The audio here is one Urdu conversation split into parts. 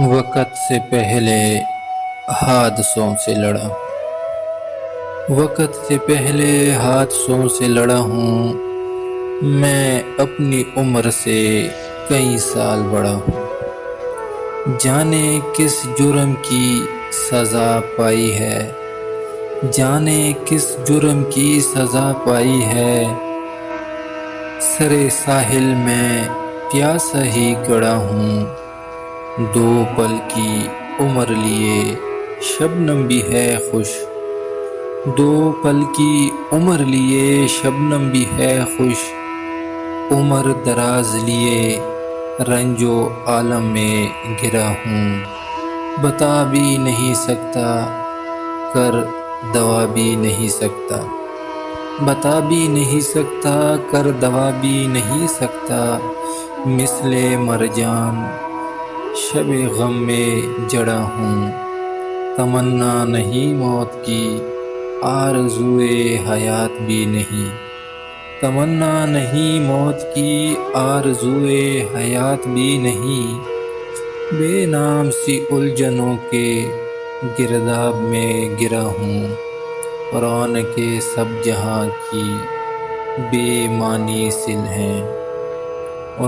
وقت سے پہلے حادثوں سے لڑا وقت سے پہلے حادثوں سے لڑا ہوں، میں اپنی عمر سے کئی سال بڑا ہوں۔ جانے کس جرم کی سزا پائی ہے، جانے کس جرم کی سزا پائی ہے، سرے ساحل میں پیاسا ہی گڑا ہوں۔ دو پل کی عمر لیے شبنم بھی ہے خوش، دو پل کی عمر لیے شبنم بھی ہے خوش۔ عمر دراز لیے رنج و عالم میں گرا ہوں، بتا بھی نہیں سکتا کر دوا بھی نہیں سکتا، بتا بھی نہیں سکتا کر دوا بھی نہیں سکتا۔ مثل مرجان شب غم میں جڑا ہوں، تمنا نہیں موت کی آرزوئے حیات بھی نہیں، تمنا نہیں موت کی آرزوئے حیات بھی نہیں۔ بے نام سی الجھنوں کے گرداب میں گرا ہوں، رونقِ سب جہاں کی بے معنی سل ہیں،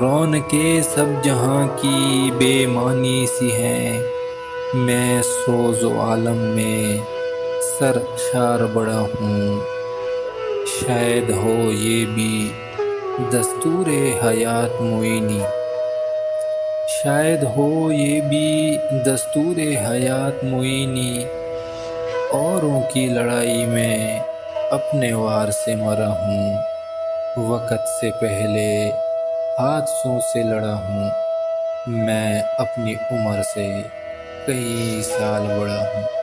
رونقِ سب جہاں کی بے معنی سی ہیں۔ میں سوز و عالم میں سرشار بڑا ہوں، شاید ہو یہ بھی دستور حیات معینی، شاید ہو یہ بھی دستور حیات معینی۔ اوروں کی لڑائی میں اپنے وار سے مرا ہوں، وقت سے پہلے حادثوں سے لڑا ہوں، میں اپنی عمر سے کئی سال بڑا ہوں۔